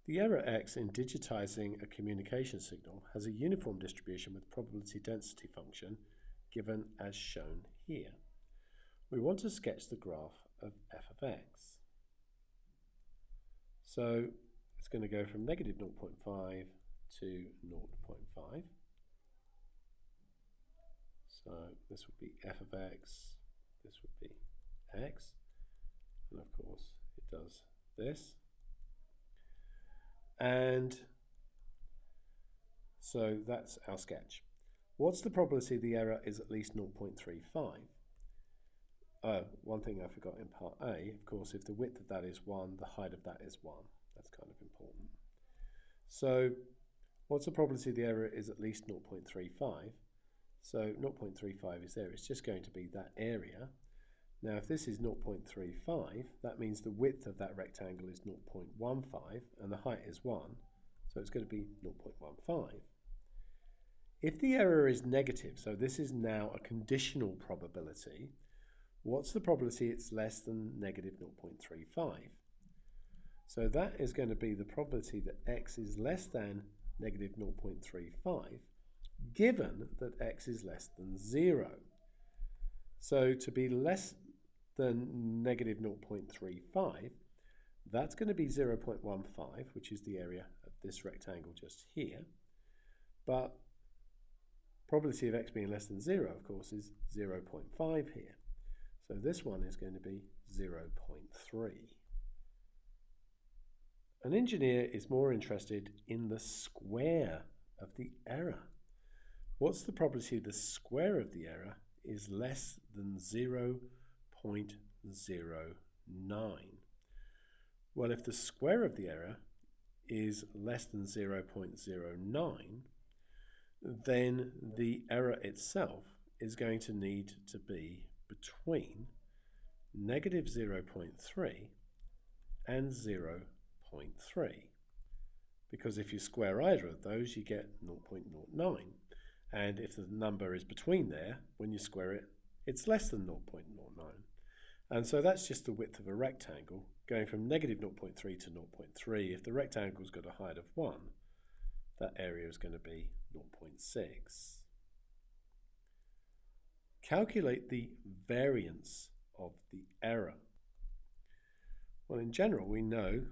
The error x in digitizing a communication signal has a uniform distribution with probability density function given as shown here. We want to sketch the graph of f of x. So it's going to go from negative 0.5 to 0.5. So this would be f of x, this would be x, and of course it does this. And so that's our sketch. What's the probability the error is at least 0.35? One thing I forgot in part A, of course, if the width of that is 1, the height of that is 1. That's kind of important. So what's the probability the error is at least 0.35? So 0.35 is there. It's just going to be that area. Now if this is 0.35, that means the width of that rectangle is 0.15 and the height is 1. So it's going to be 0.15. If the error is negative, so this is now a conditional probability, what's the probability it's less than negative 0.35? So that is going to be the probability that x is less than negative 0.35, given that x is less than 0. So to be less than negative 0.35, that's going to be 0.15, which is the area of this rectangle just here. But probability of x being less than 0, of course, is 0.5 here. So this one is going to be 0.3. An engineer is more interested in the square of the error. What's the probability the square of the error is less than 0.09? Well, if the square of the error is less than 0.09, then the error itself is going to need to be between negative 0.3 and 0.3. Because if you square either of those, you get 0.09. And if the number is between there, when you square it, it's less than 0.09. And so that's just the width of a rectangle, going from negative 0.3 to 0.3. If the rectangle's got a height of 1, that area is going to be 0.6. Calculate the variance of the error. Well, in general, we know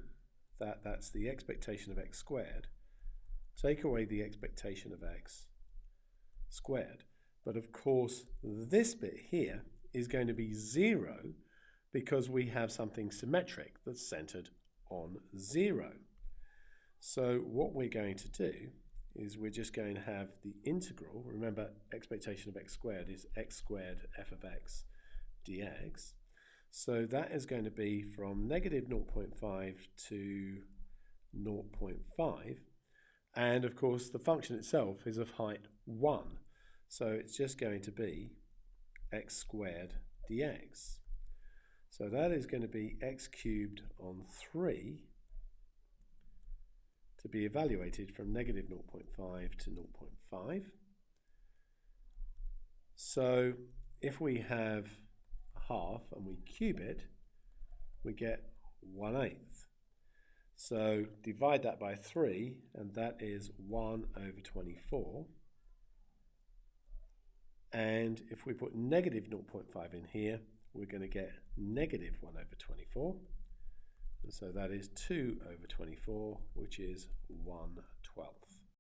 that that's the expectation of x squared. Take away the expectation of x squared. But of course, this bit here is going to be 0 because we have something symmetric that's centered on 0. So what we're going to do is we're just going to have the integral. Remember, expectation of x squared is x squared f of x dx. So that is going to be from negative 0.5 to 0.5. And of course, the function itself is of height 1. So it's just going to be x squared dx. So that is going to be x cubed on 3 to be evaluated from negative 0.5 to 0.5. So if we have a half and we cube it, we get 1/8. So divide that by 3, and that is 1 over 24. And if we put negative 0.5 in here, we're going to get negative 1 over 24. And so that is 2 over 24, which is 1/12.